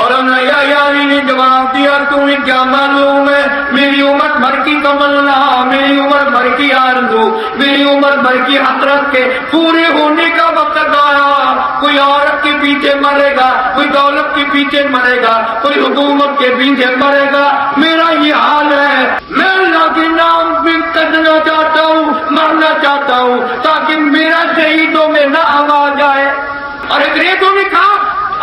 مولانا یاری نے جواب دیا تمہیں کیا معلوم ہے میری عمر بھر کی تمنا، میری عمر بھر کی آرزو، میری عمر بھر کی حسرت کے پورے ہونے کا وقت آیا۔ کوئی عورت کے پیچھے مرے گا، کوئی دولت کے پیچھے مرے گا، کوئی حکومت کے پیچھے مرے گا، میرا یہ حال ہے۔ میں اللہ کے نام پہ کرنا چاہتا ہوں، مرنا چاہتا ہوں تاکہ میرا شہیدوں میں نہ آواز آئے۔ اور انگریزوں نے کہا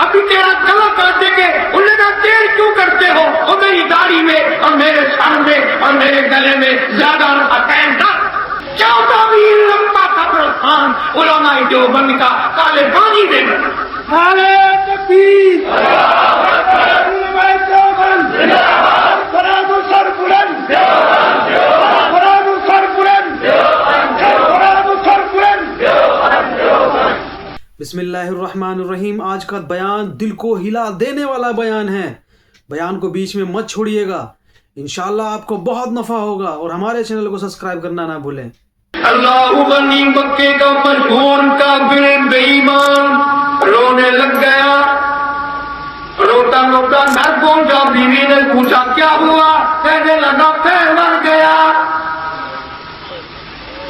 ابھی تیرا گلا کاٹے گے، انہوں نے کہا تیر کیوں کرتے ہو؟ اور میری داڑھی میں اور میرے سر میں اور میرے گلے میں زیادہ حسین تھا۔ 14ویں لمبا تھا پرستان علماء دیوبند کا کالے پانی میں نعرہ تکبیر، قرآن سر بلند، قرآن سر بلند، قرآن سر بلند۔ بسم اللہ الرحمن الرحیم۔ آج کا بیان دل کو ہلا دینے والا بیان ہے، بیان کو بیچ میں مت چھوڑیے گا، انشاءاللہ آپ کو بہت نفع ہوگا، اور ہمارے چینل کو سبسکرائب کرنا نہ بھولیں۔ اللہ بنی مکے کا مشہور کافر بے ایمان رونے لگ گیا، روتا روتا گھر پہنچا، بیوی نے پوچھا کیا ہوا؟ کہنے لگا پیر مر گیا۔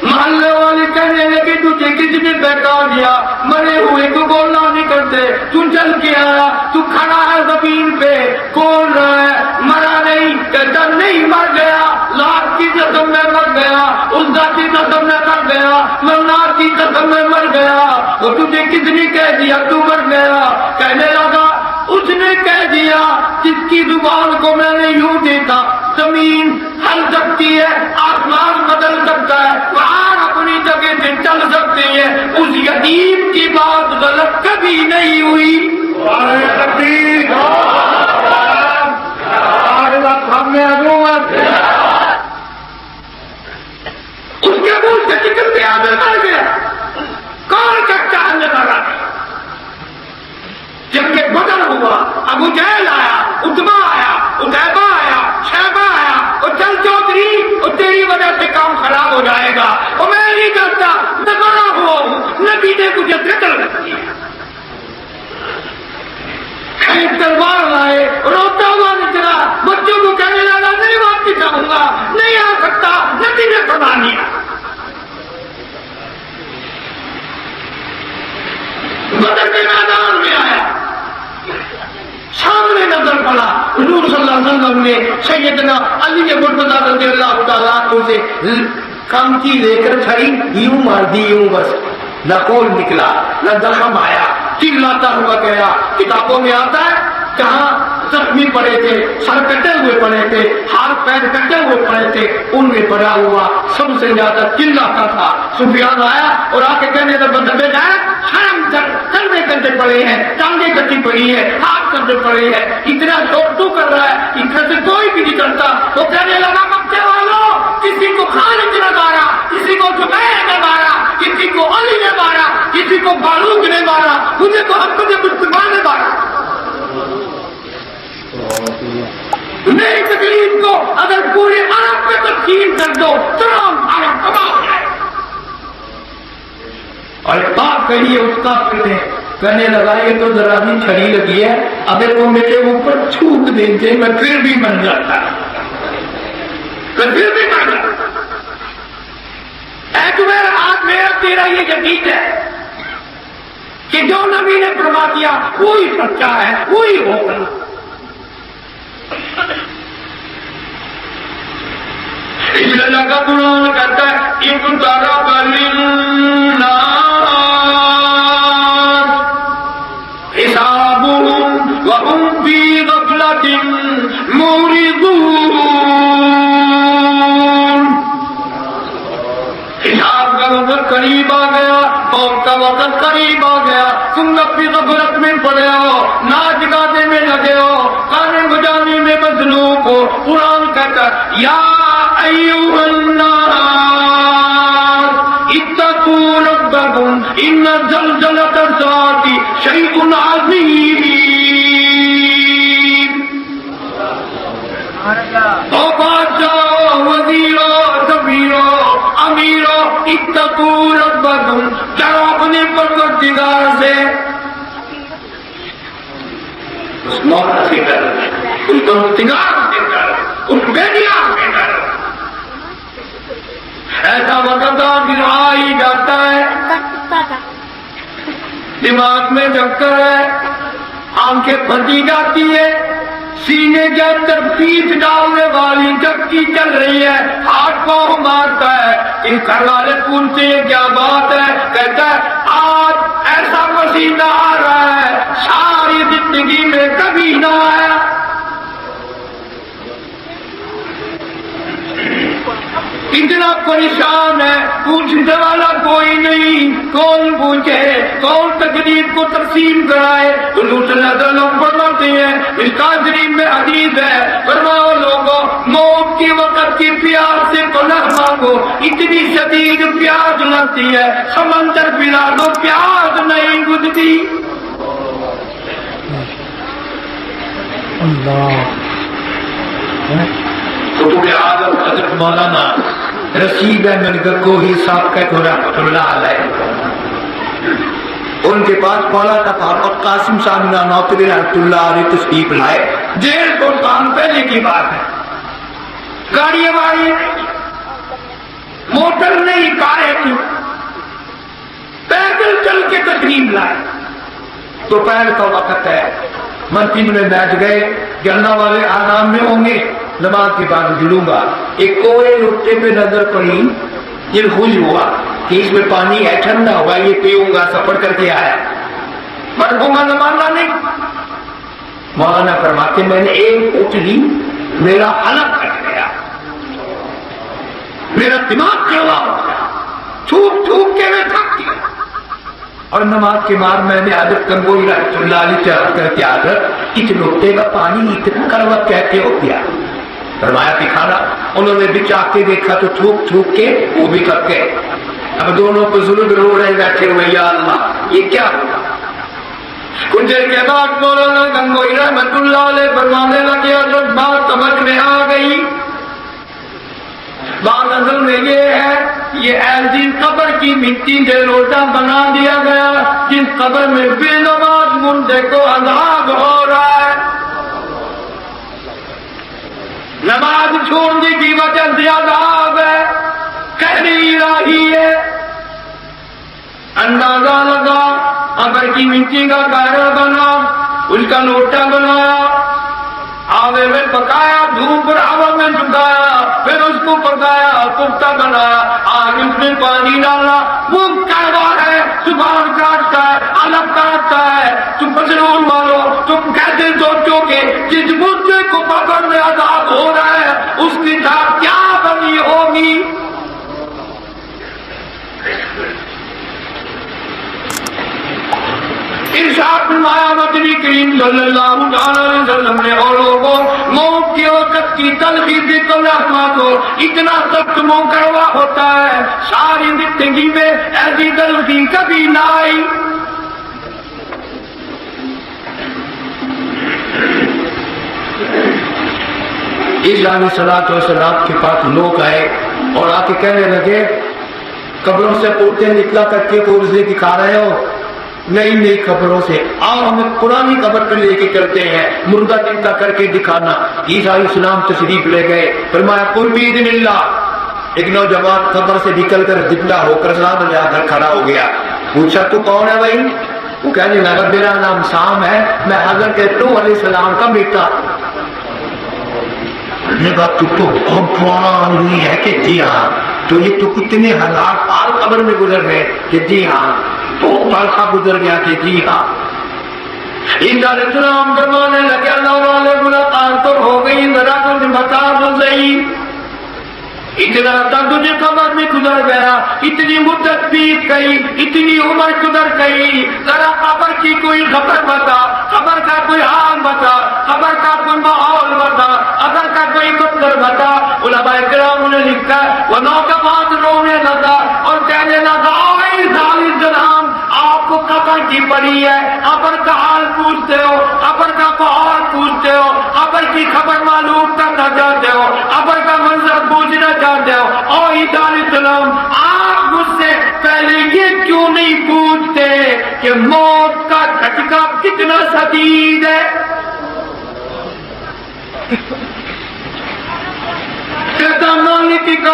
محلے والے کہنے لگے تجھے کس نے بہکا دیا؟ مرے ہوئے کو بولنا نہیں کرتے، تو چل کے آیا، تو کھڑا ہے زمین پہ، کون رہا ہے؟ مرا نہیں، کہتا نہیں مر گیا، لاکھ کی قسم میں مر گیا، اس کی قسم میں مر گیا، مولاد کی قسم میں مر گیا۔ وہ تجھے کس نے کہہ دیا تو مر گیا؟ کہنے لگا اس نے کہہ دیا جس کی زبان کو میں نے یوں دیکھا، زمین ہل سکتی ہے، آسمان بدل سکتا ہے، پہاڑ اپنی جگہ سے چل سکتے ہیں، اس یتیم کی بات غلط کبھی نہیں ہوئی۔ اس کے منہ سے نکلتے آدھے مر گیا، کون سکتا ہے لگا؟ جب کہ بدل ہوا، ابو جہل آیا، اتبا آیا، اتیبہ آیا، شیبہ آیا، اور چل چودھری، اور تیری وجہ سے کام خراب ہو جائے گا، اور میں نہیں کرتا، میں بڑا ہوا ہوں، نبی نے مجھے فکر رکھی ہے۔ ایک تلوار لائے، روتا ہوا نکلا، بچوں کو کہنے لگا نہیں واپس آؤں گا، نہیں آ سکتا، نبی نے فرما لیا۔ بدر کے میدان میں آیا، سامنے نظر پڑا، حضور صلی اللہ علیہ وسلم نے سیدنا علی مرتضیٰ رضی اللہ تعالیٰ عنہ سے کانچی لے کر چھڑی یوں مار دی، یوں بس، نہ خون نکلا نہ زخم آیا، چلاتا ہوا گیا۔ کتابوں میں آتا ہے کہاں زخمی پڑے تھے، سر کٹے ہوئے پڑے تھے، ہاتھ پیر کٹے ہوئے پڑے تھے، ان میں پڑا ہوا سب سے زیادہ چلاتا تھا۔ سفیان آیا اور آ کے کہنے لگا بندے جائے شرم کندھے کندھے پڑے ہیں، ٹانگیں کٹی پڑی ہے، ہاتھ کندھے پڑے ہیں، اتنا شوق تو کر رہا ہے، ادھر سے کوئی بھی نہیں کرتا۔ وہ کہنے لگا مکے والوں، کسی کو خالد نے مارا، کسی کو زبیر نے مارا، کسی کو علی نے مارا، کسی کو فاروق نے مارا، مجھے تو حق نے مصطفیٰ نے مارا۔ میری تکلیف کو اگر پورے عرب میں تقسیم کر دو، تمام عرب تباہ ہو جائے۔ اور بات کہیے اس کا نے کہنے لگا یہ تو ذرا بھی چھڑی لگی ہے، اگر وہ میرے اوپر چھوٹ دیتے میں پھر بھی بن جاتا، میں پھر بھی بن جاتا۔ اے تمہارا ہاتھ میرا تیرا یہ یقین ہے کہ جو نبی نے فرما دیا وہی سچا ہے، وہی ہوگا۔ اس اللہ کا قرآن کہتا ہے اقترب للناس حسابهم وهم في غفلة معرضون۔ حساب کا وقت قریب آ گیا، موت کا وقت قریب آ گیا، تم اپنی غفلت میں پڑے ہو، ناچ گانے میں لگے ہو، گانے بجانے میں مصروف ہو۔ قرآن کہتا ہے یا ایھا الناس اتقوا ربکم ان زلزلۃ الساعۃ شیء عظیم۔ او بادشاہ، وزیرو، سفیرو، امیرو، اتقوا ربکم، ڈرو اپنے پروردگار سے۔ اس موت سے ڈر، اس انتظار سے ڈر، اس بیدیا سے ڈر۔ ایسا وقت آ ہی جاتا ہے، دماغ میں چکر ہے، آنکھیں پھٹی جاتی ہے، سینے کے اندر پیٹ ڈالنے والی چکی چل رہی ہے، ہاتھ پاؤں مارتا ہے، ان گھر والے پوچھتے ہیں کیا بات ہے، کہتا ہے آج ایسا پسینہ آ رہا ہے ساری زندگی میں کبھی نہ آیا۔ اتنا پریشان ہے، پوچھنے والا کوئی نہیں، کون پوچھے، کون تقریب کو تقسیم کرائے؟ تو دوسرے لوگ فرماتے ہیں، اس قادرین میں حدیث ہے، فرماؤ لوگوں موت کے وقت کی پیاس سے تو نہ مانگو، اتنی شدید پیاس لگتی ہے سمندر پلا دو پیاس نہیں بجھتی۔ قطب اعظم حضرت مولانا رشید احمد گنگوہی صاحب کا رحمۃ اللہ علیہ، ان کے پاس پڑا تھا محمد قاسم صاحب نانوتوی رحمۃ اللہ علیہ تشریف لائے، جیل کو کام پہلے کی بات ہے، گاڑیاں واڑی موٹر نہیں، کاریں تھی، پیدل چل کے تقریب لائے، دوپہر کا وقت ہے، مسجد میں بیٹھ گئے، جلنا والے آرام میں ہوں گے، نماز کے بعد جلوں گا، ایک کوئے نقطے پہ نظر پڑی، دل خوش ہوا کہ اس میں پانی ہے، ٹھنڈا ہوا، یہ پیوں گا، سفر کر کے آیا، مرغوں کا زمانہ نہیں۔ مولانا فرماتے میں نے ایک اٹھ لی، میرا حلق کٹ گیا، میرا دماغ کڑوا ہو گیا، تھوک تھوک کے میں تھک گیا، اور نماز کے بعد میں نے حضرت گنگوہی رحمۃ اللہ علیہ چاہت کر کے حضرت اس نقطے کا پانی اتنا کڑوا کہتے ہو گیا؟ فرمایا دکھانا، انہوں نے بھی چاہ کے دیکھا تو تھوک تھوک کے وہ بھی کر گئے، اب دونوں بزرگ رو رہے بیٹھے ہوئے، یا اللہ یہ کیا ہوا؟ کچھ دیر کے بعد مولانا گنگوہی رحمۃ اللہ علیہ فرمانے لگے، حضرت بات سمجھ میں آ گئی، بات اصل میں یہ ہے، یہ ایسی قبر کی مٹی سے لوٹا بنا دیا گیا جس قبر میں بے نماز مردے کو عذاب ہو رہا ہے، نماز چھوڑنے کی وجہ سے عذاب ہے، کہنی رہی ہے، اندازہ لگا، قبر کی مٹی کا کارا بنا، اس کا لوٹا بنایا، آوے میں پکایا، دھوپ پر ہوا میں جھکایا، پھر اس کو پکایا، کفتہ بنایا، آج اس میں پانی ڈالا، وہ کڑوا ہے، زبان کاٹتا ہے، الگ کاٹتا ہے، تم پسرون مارو، تم کیسے سوچو گے جس مردے کو قبر میں عذاب ہو رہا ہے اس کی ذات کیا بنی ہوگی؟ ارشاد فرمایا مدنی کریم صلی اللہ علیہ وسلم نے، اور لوگوں موت کے وقت کی تلخی سے تو رحمت ہو، اتنا سخت منہ کڑوا ہوتا ہے، ساری زندگی میں ایسی تلخی کبھی نہ آئی۔ عیسیٰ علیہ الصلوۃ والسلام کے پاس لوگ آئے اور آ کے کہنے لگے، قبروں سے پوچھتے نکلا کر کے کو اسے دکھا رہے ہو؟ نئی نئی قبروں سے، آؤ ہمیں پرانی قبر پہ لے کے چلتے ہیں، مردہ زندہ کر کے دکھانا۔ عیسیٰ علیہ السلام تشریف لے گئے، فرمایا قل بإذن اللہ، ایک نوجوان قبر سے نکل کر زندہ ہو کر سامنے آ کر کھڑا ہو گیا، پوچھا تو کون ہے بھائی؟ وہ کہنے لگا میرا نام سام ہے، میں حضرت نوح علیہ السلام کا بیٹا۔ نے کہا تو بہت پرانا ہوئی ہے کہ جی ہاں، تو یہ تو کتنے ہزار سال قبر میں گزر گئے کہ جی ہاں، تو عرصہ گزر گیا کہ جی ہاں۔ عیسیٰ علیہ السلام فرمانے لگے اللہ والے ملاقات تو ہو گئی، ذرا کچھ بتا تو صحیح، اتنا تک تجھے قبر میں گزر گیا، اتنی مدت بیت گئی، اتنی عمر گزر گئی، ذرا قبر کی کوئی خبر بتا، قبر کا کوئی حال بتا، قبر کا کوئی ماحول بتا، قبر کا کوئی قدر بتا۔ علماء کرام نے لکھا، وہ نوجوان رونے لگا اور کہنے لگا عیسیٰ علیہ السلام آپ کو قبر کی پڑی ہے، قبر کا حال پوچھتے ہو، قبر کا ماحول پوچھتے ہو، قبر کی خبر معلوم کرنا چاہتے ہو، قبر کا منظر پوچھنا چاہتے ہو، اور عیسیٰ علیہ السلام آپ مجھ سے پہلے یہ کیوں نہیں پوچھتے کہ موت کا جھٹکا کتنا شدید ہے؟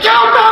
14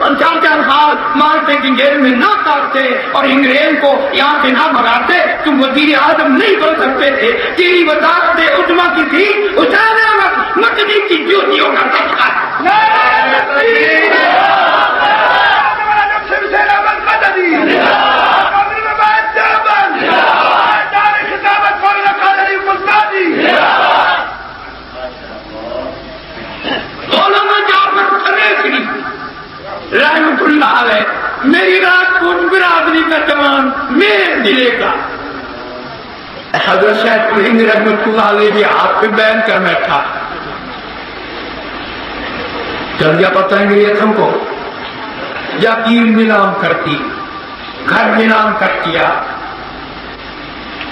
اور 4 سال مارتے کی جیل میں نہ کاٹتے اور انگریز کو یہاں سے نہ بھگاتے تم وزیر اعظم نہیں بن سکتے تھے. تیری وزارت عظمیٰ کی تھی اسامہ مدنی کی جوتیوں کا صدقہ. رحمت اللہ علیہ میری رات کو برادری کا جوان میرے ضلع کا حضرت شیخ الہند رحمت اللہ علیہ کے ہاتھ پہ بیان کر بیٹھا. چل گیا پتہ انگریز ہم کو یقین نیلام کرتی گھر نیلام کر دیا.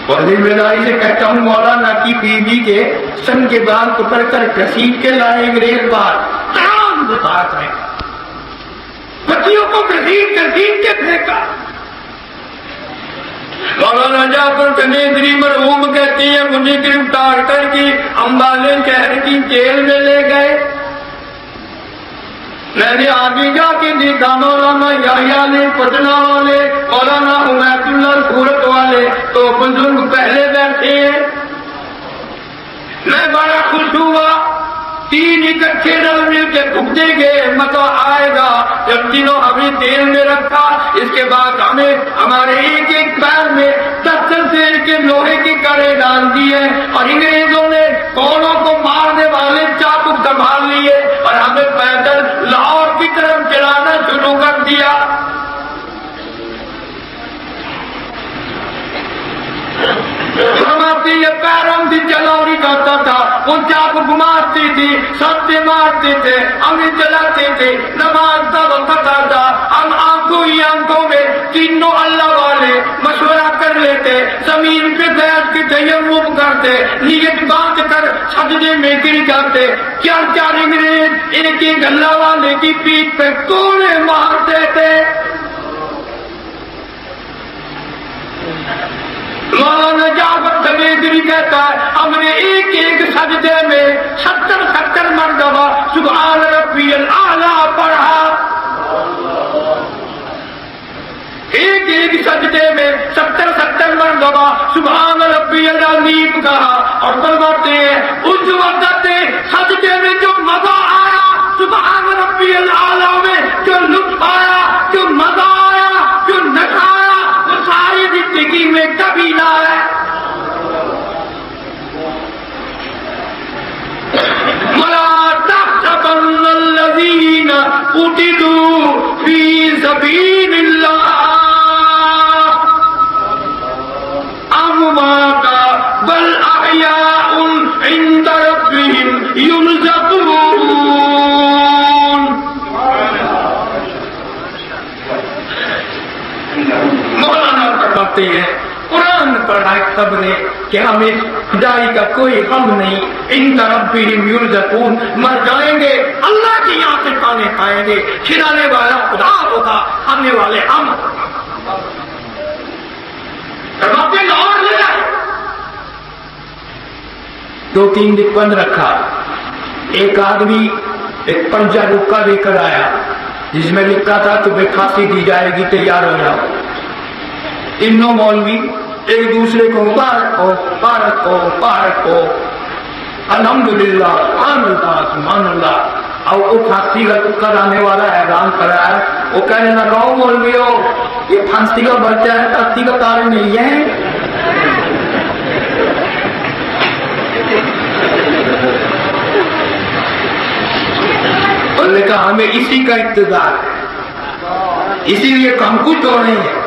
اور ذمہ داری سے کہتا ہوں مولانا کی بیوی کے سن کے بال پکڑ کر گھسیٹ کے لائے انگریز بار تمام بات ہے بچیوں کو گھسیٹ کے پھینکا. مولانا جعفر کنیدری مرحوم کہتی ہیں مجھے گرفتار کر کے امبالے شہر کی جیل میں لے گئے. میں نے آگے جا کے دیکھا مولانا یحییٰ علیہ پٹنہ والے مولانا حمایت اللہ سورت والے تو بزرگ پہلے بیٹھے ہیں. میں بڑا خوش ہوا. 3 اکٹھے رل مل کے بھگتے گئے. مزہ آئے گا جب تینوں ہمیں تیل میں رکھا. اس کے بعد ہمیں ہمارے ایک پیر میں 10 تیل کے لوہے کے کڑے ڈال دیے اور انگریزوں نے کونوں کو مارنے والے چاقو سنبھال لیے اور ہمیں پیدل لاہور کی طرف چلانا شروع کر دیا. فرماتے یہ پیروں سے چلوری کرتا تھا وہ چاقو گھماتے تھے سب مارتے تھے ہمیں چلاتے تھے. نماز کا وقت آتا ہم آنکھوں میں تینوں اللہ والے مشورہ کر لیتے زمین پہ بیٹھ کے تیمم کرتے نیت باندھ کر سجدے میں گر جاتے. 4 انگریز ایک اللہ والے کی پیٹھ پہ کوڑے مارتے تھے. مولانا جعفر کنیدری کہتا ہے ہم نے ایک سجدے میں 70 مرتبہ سبحان ربی الاعلیٰ پڑھا. ایک سجدے میں 70 مرتبہ سبحان ربی العظیم کہا. اور فرماتے ہیں اس وقت سجدے میں جو مزہ آیا سبحان ربی الاعلیٰ میں جو لطف آیا جو مزہ آیا جو نشہ آیا وہ ساری زندگی میں کبھی نہ ہے. وَلَا تَحْسَبَنَّ الَّذِينَ قُتِلُوا فِي سَبِيلِ اللَّهِ أَمْوَاتًا بَلْ أَحْيَاءٌ عِندَ رَبِّهِمْ يُرْزَقُونَ. مولانا فرماتے ہیں قرآن پڑھا سب نے کہ ہمیں خدائی کا کوئی غم نہیں. عند ربہم یرزقون مر جائیں گے اللہ کی یہاں سے کھانے کھائیں گے. کھلانے والا خدا ہوگا کھانے والے ہم. فرماتے لاہور لے جائے 2-3 دن بند رکھا. ایک آدمی ایک پنجہ رکا لے کر آیا جس میں لکھا تھا تمہیں پھانسی دی جائے گی تیار ہو جاؤ. تینوں مولوی ایک دوسرے کو مبارک ہو الحمدللہ سبحان اللہ. اور وہ پھانسی کا چکر آنے والا اعلان کرا ہے. وہ کہنے نہ رہو مولوی ہو یہ پھانسی کا برچہ ہے پھانسی کا تارے نہیں ہے. اور نے کہا ہمیں اسی کا انتظار ہے اسی لیے ہم کچھ ہو رہے ہیں.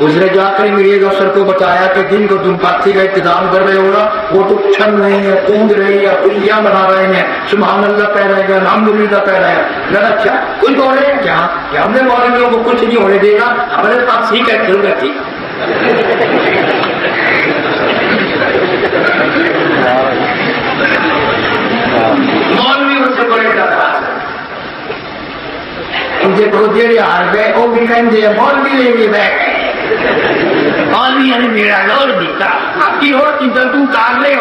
اس نے جا کر انگریز افسر کو بتایا کہ دن کو تم پھانسی کا انتظام کر رہے ہوگا وہ تو چھن رہے ہیں کوند رہے ہیں یا کلیاں بنا رہے ہیں سبحان اللہ کہہ رہے ہیں الحمدللہ کہہ رہے ہیں. اچھا کچھ ہو رہے ہیں کیا ہم نے مولویوں کو کچھ نہیں ہونے دے گا ہمارے پھانسی کا ضرورت تھی. مولویوں سے بڑے مجھے بہت دیر آ گئے وہ بھی کہیں گے مولوی لیں گے بیٹھ مولوی نے میرا لوڑ دیتا آپ کی ہو چیز تم کار لے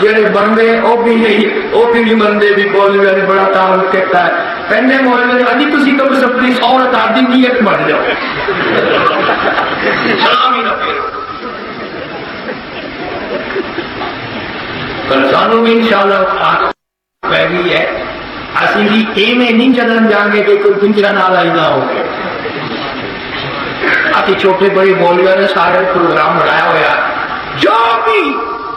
جڑے بندے وہ بھی بندے بھی بولنے والے بڑا تعلق کہتا ہے پہلے مولوی ابھی تسی کم سکتی عورت آدھی نیت بن جاؤ سلام ہی نہ پھیرو کل سانو بھی انشاءاللہ پہ گئی ہے اسی بھی اے میں نہیں چلن جائیں گے کہ کوئی پنجرا نہ لائی نہ ہو ابھی چھوٹے بڑے مولویوں نے سارے پروگرام بنایا ہوا جو بھی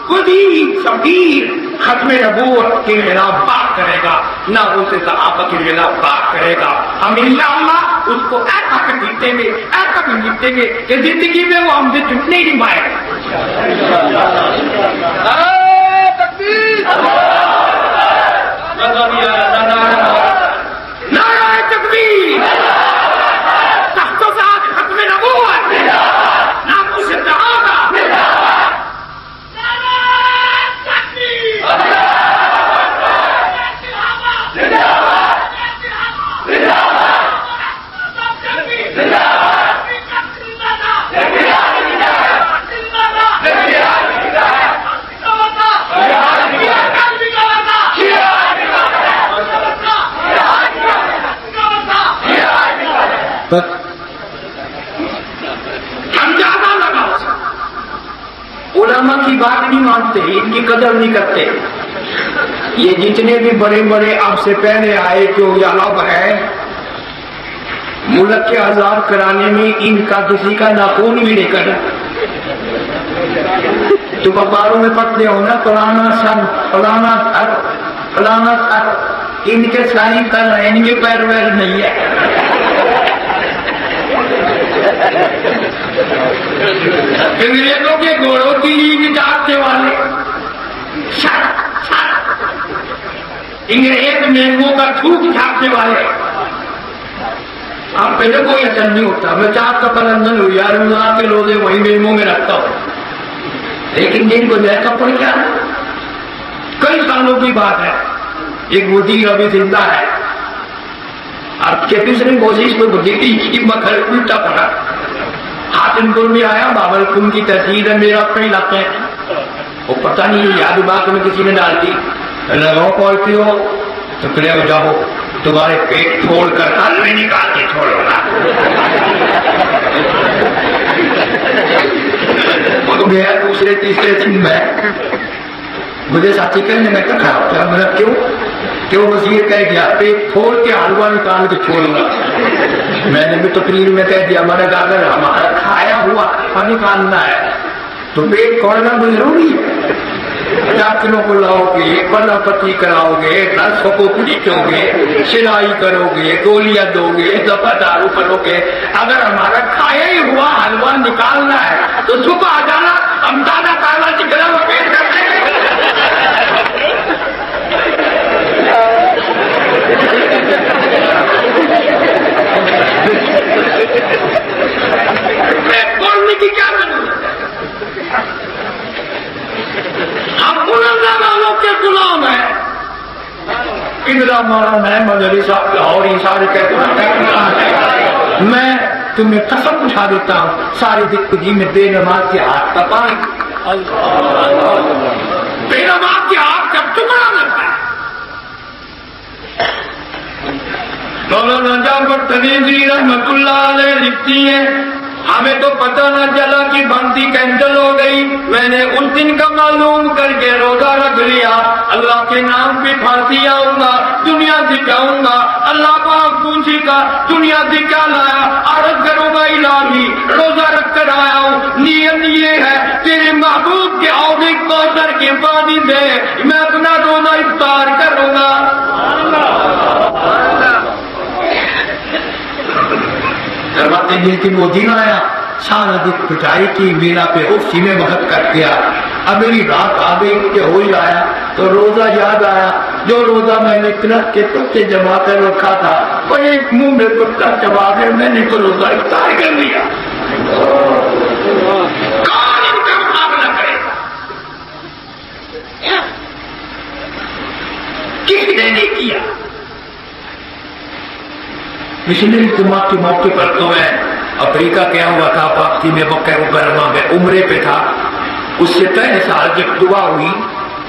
خودی فقیر ختم نبوت کے خلاف بات کرے گا نہ اسے صحابہ کے خلاف بات کرے گا ہم انشاءاللہ اس کو ایسا کر جیتیں گے ایسا کر جیتیں گے کہ زندگی میں وہ ہم سے چٹنے نہیں پائے نعرہ تکبیر تحت و ساتھ ختم نبوت نام اسے صحابہ ہم زیادہ لگاؤ علماء کی بات نہیں مانتے ان کی قدر نہیں کرتے یہ جتنے بھی بڑے بڑے آپ سے پہلے آئے جو علم ہے ملک کے آزاد کرانے میں ان کا کسی کا ناخون بھی نہیں کرنا تو اخباروں میں پڑھتے ہو نا فلانا سن فلانا فلانا ان کے سائن کر رہے ہیں ان کے پیر ویر نہیں ہے انگریزوں کے گھوڑوں کی لیگ چاہتے والے انگریز مینگوں کا تھوک چھاپنے والے آپ پہلے کوئی اثر نہیں ہوتا میں چاہتا پلندن ہوں یار کے لوگ وہی مینگوں میں رکھتا ہوں لیکن جن کو جیسا پڑ گیا کئی سالوں کی بات ہے ایک مدیر ابھی زندہ ہے آپ کے تیسرے کوشش میں بدھی مکھر الٹا پڑا حاتم گل میں آیا بابل کن کی تحصیل ہے میرا اپنے علاقے ہے وہ پتہ نہیں یاد بات میں کسی نے ڈال دی لگاؤ پہنچتی ہو تو کلے ہو جاؤ تمہارے پیٹ چھوڑ کر کل میں نکال کے چھوڑوں گا وہ گیا دوسرے تیسرے دن میں مجھے ساتھی کہنے میں کہا کیا میرا کیوں وزیر کہہ گیا پیٹ پھوڑ کے حلوہ نکال کے چھوڑوں گا میں نے بھی تقریر میں کہہ دیا میں نے کہا اگر ہمارا کھایا ہوا نکالنا ہے تو پیٹ کھولنا بھی ضروری ہے ڈاکٹروں کو لاؤ گے بنا پتی کراؤ گے نرسوں کو پوچھو گے سلائی کرو گے گولیاں دو گے دفعہ دارو کرو گے اگر ہمارا کھایا ہی ہوا حلوہ نکالنا ہے تو صبح آ جانا ہم دادا تالا چکنا وہ پیٹ کر دیں گے بولنے کی کیا ضرورت ہے ہم مولانا والوں کے غلام ہیں ادھر مولانا ہے مدری صاحب لاہور ہی سارے کہتے ہیں میں تمہیں قسم اٹھا دیتا ہوں ساری زندگی میں بے نماز کے ہاتھ کا پانی بے نماز کے ہاتھ کا ٹکڑا لگتا ہے مولانا جعفر تنیزی رحمت اللہ علیہ لکھتی ہیں ہمیں تو پتہ نہ چلا کہ بنتی کینسل ہو گئی میں نے اس دن کا معلوم کر کے روزہ رکھ لیا اللہ کے نام پہ پھانسی آؤں گا دنیا سے جاؤں گا اللہ پاک پوچھے گا دنیا سے کیا لایا عرض کروں گا الہی روزہ رکھ کر آیا ہوں نیت یہ ہے تیرے محبوب کے عہدے کوثر کے پانی دے میں اپنا روزہ افطار کروں گا کرواتے ہیں کہ وہ دن آیا سارا دن پٹائی کی میرا پہ اسی میں وقت کر دیا اب میری رات آ گئی کہ ہو ہی آیا تو روزہ یاد آیا جو روزہ میں نے کلک کے کتے جما کر رکھا تھا وہ ایک منہ میں کتا چبا کر میں نے تو روزہ افطار کر لیا کون ان کا مقابلہ کرے گا کس نے نہیں کیا پچھلے اجتماع کے موقع پر تو میں افریقہ گیا ہوا تھا پاکستان میں مکہ مکرمہ میں عمرے پہ تھا اس سے پہلے سال جب دعا ہوئی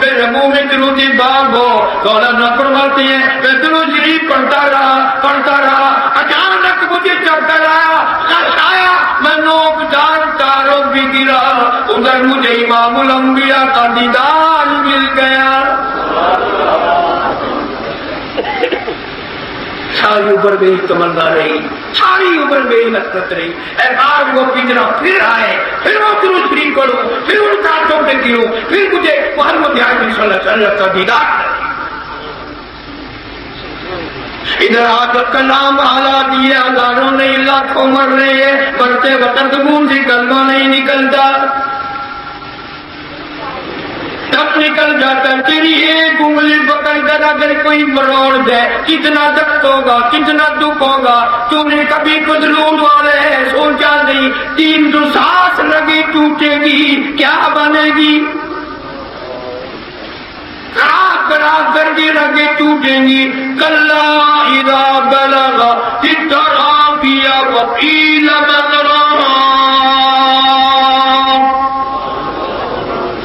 میرے منہ میں درود باغ ہو. مولانا فرماتے ہیں میں درود شریف پڑھتا رہا اچانک مجھے چکر آیا میں نوک جان تاروں بھی گرا ادھر مجھے امام الانبیاء کا دیدار مل گیا. ساری عمر میری تمنا رہی, ساری عمر میری لذت رہی. آج وہ کتنا پھر آئے, پھر وہ درود شریف پڑھوں, پھر ان کانٹوں پہ گروں, پھر مجھے محمد عربی صلی اللہ علیہ وسلم کا دیدار. ادھر آ کر کلام اعلیٰ دیے ہزاروں نہیں لاکھوں مر رہے ہیں, مرتے وقت منہ سے کلمہ نہیں نکلتا. تب نکل جاتا تیری ایک انگلی پکڑ کر اگر کوئی مروڑ دے کتنا درد ہوگا, کتنا دکھ ہوگا. تم نے کبھی کچھ روڈ والے سوچا نہیں 300 سانس لگی ٹوٹے گی کیا بنے گی. کر کے رگے ٹوٹیں گی. کلا اذا بلغ التراقی وقیل من راق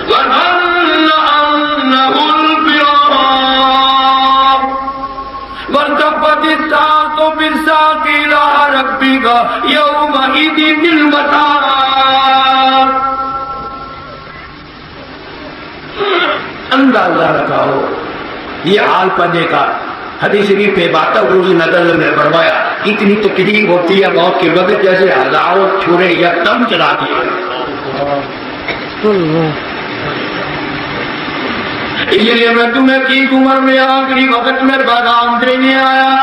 وظن انه الفراق والتفت الساق بالساق الى ربك يومئذ المساق. اندازہ لگاؤ یہ حال پنے کا. حدیث شریف پہ بات روزی نظر میں فرمایا اتنی تکلیف ہوتی ہے موت کے وقت جیسے ہزاروں چھرے یکدم چلا دیے. اس لیے میں تمہیں کی عمر میں آخری وقت میں بادام دینے آیا.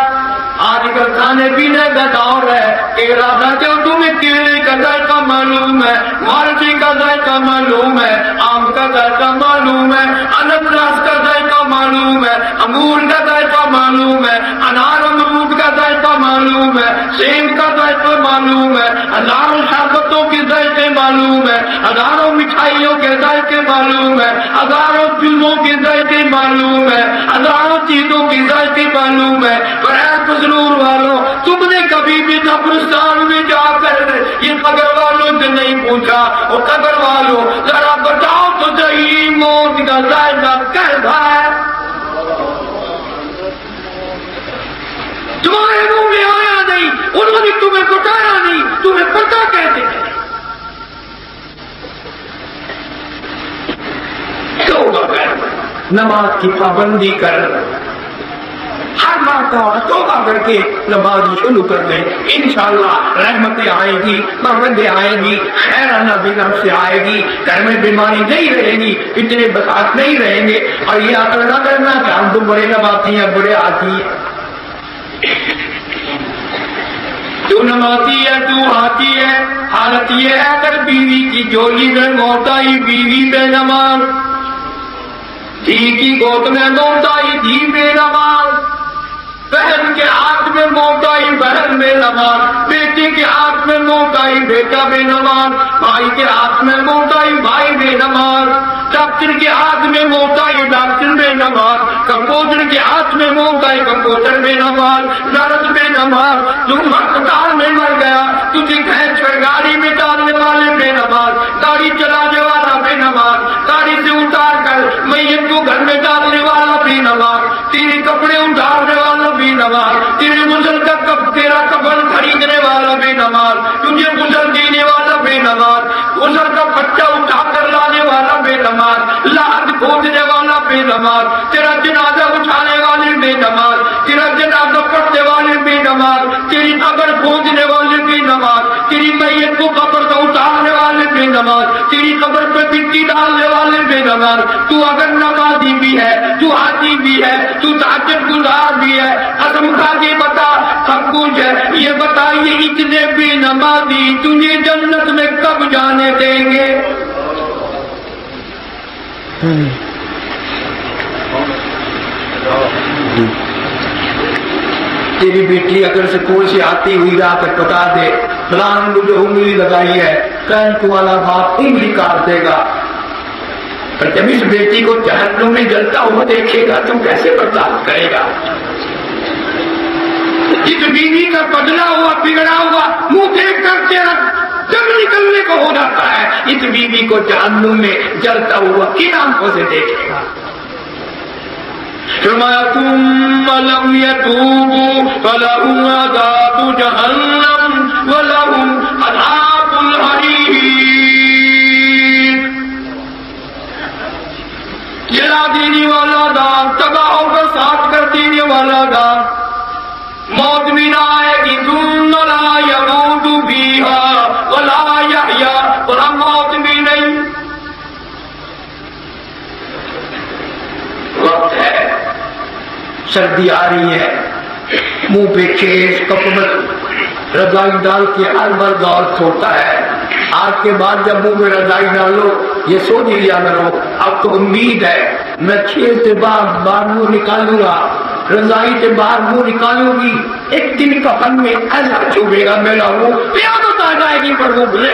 آج کل کھانے پینے کا دور ہے, ارادہ جو تمہیں کیلے کا ذائقہ معلوم ہے, مارچی کا ذائقہ معلوم ہے, آم کا ذائقہ معلوم ہے, انناس کا ذائقہ معلوم ہے, انگور کا ذائقہ معلوم ہے, انار امرود کا ذائقہ معلوم ہے, سیب کا ذائقہ معلوم ہے, ہزاروں شربتوں کے ذائقے معلوم ہے, ہزاروں مٹھائیوں کے ذائقے معلوم ہے, ہزاروں چیزوں کے ذائقے معلوم ہے, ہزاروں چیزوں کے ذائقے معلوم ہے. پر ضرور والوں تم نے کبھی بھی قبرستان میں جا کر یہ قبر والوں سے نہیں پوچھا اور قبر والوں ذرا بتاؤ تو صحیح موت کا ذائقہ کیسا ہے. تمہارے منہ میں آیا نہیں, انہوں نے تمہیں بتایا نہیں, تمہیں پتا کیسے ہے. توبہ کر, نماز کی پابندی کر, ہر مرتبہ توبہ کر کے نماز شروع کر دیں. انشاءاللہ رحمتیں آئیں گی, برکتیں آئیں گی, خیرانہ بھی نفس سے آئے گی, گھر میں بیماری نہیں رہے گی, اتنے بساط نہیں رہیں گے. اور یہ عقل نہ کرنا کہ ہم تو بڑے نمازی ہیں, بڑے آتی ہیں. تو نمازی ہے, تو آتی ہے, حالت یہ ہے اگر بیوی کی جولی میں موت آئی بیوی بے نماز, دھی کی گود میں موت آئی دھی بے نماز, بہن کے ہاتھ میں موت آئی بہن بے نماز, بیٹے کے ہاتھ میں موت آئی بیٹا بے نماز, بھائی کے ہاتھ میں موت آئی بھائی بے نماز, ڈاکٹر کے ہاتھ میں موت آئی ڈاکٹر بے نماز, کمپوزر کے ہاتھ میں موت آئی کمپوزر بے نماز, نرس بے نماز. تم ہسپتال میں مر گیا, تجھے کھینچ کر گاڑی میں ڈالنے والے بے نماز, گاڑی چلانے والا بے نماز, گاڑی سے اتار کر میت کو گھر میں ڈالنے والا بے نماز, تیرے کپڑے اتارنے والا بے نماز, تیرے غسل کا تیرا کفن خریدنے والا بے نماز, تجھے غسل دینے والا بے نماز, غسل کا بچہ اٹھا کر لانے والا بے نماز, لاحد کھودنے والا بے نماز, تیرا جنازہ اٹھانے والے بے نماز, تیرا جنازہ پڑھنے والے بے نماز, تیری قبر کھودنے والے بے نماز, تیری میت کو قبر سے اٹھانے والے بے نماز, تیری قبر پہ مٹی ڈالنے والے بے نماز. تو اگر نمازی بھی ہے, تو حاجی بھی ہے, تو تہجد گزار بھی ہے, قسم کھا کے بتا سب کچھ ہے, یہ بتا یہ اتنے بے نمازی تجھے جنت میں کب جانے دیں گے. تیری بیٹی اگر سکول سے آتی ہوئی رات تک بتا دے فلان مجھے انگلی لگائی ہے, کرنٹ والا باپ انگلی کاٹ دے گا. پر جب اس بیٹی کو جہنم میں جلتا ہوا دیکھے گا تو کیسے برداشت کرے گا. اس بیوی کا بدلا ہوا بگڑا ہوا منہ دیکھ کر تیرا دم نکلنے کو ہو جاتا ہے, اس بیوی کو جہنم میں جلتا ہوا کن آنکھوں سے دیکھے گا؟ فرمایا ثم لم يتوبوا فلهم عذاب جہنم ولهم عذاب الحریق، جلا دینے والا دان، تباہ کا ساتھ کر دینے والا دان، موت بھی نہ آئے گی، ثم لا يموت فيها ولا يحيا، اور ہم موت بھی نہیں۔ وقت ہے، سردی آ رہی ہے، منہ پہ کیس کپڑے رضائی ڈال کے ہر مرد اور چھوڑتا ہے۔ آج کے بعد جب منہ میں رضائی ڈالو یہ سوچ لیا کرو اب تو امید ہے میں 6 سے باہر منہ نکالوں گا، رضائی سے باہر منہ نکالوں گی، ایک دن کفن میں ایسا چوبے گا میرا منہ، قیامت آ جائے گی پر وہ بھولے۔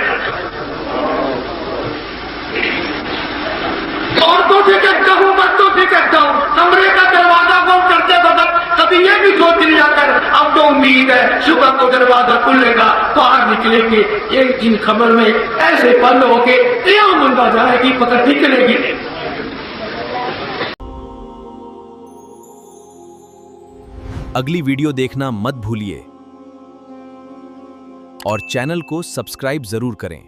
عورتوں سے کہتا ہوں، بچوں سے کہتا ہوں، کمرے کا دروازہ بند کرتے وقت کبھی یہ بھی سوچ لیا کر اب تو امید ہے صبح کو دروازہ کھلے گا، باہر نکلے گی، ایک دن خبر میں ایسے بند ہو کے قیامت آ جائے گی، پتہ نکلے گی۔ اگلی ویڈیو دیکھنا مت بھولیے اور چینل کو سبسکرائب ضرور کریں۔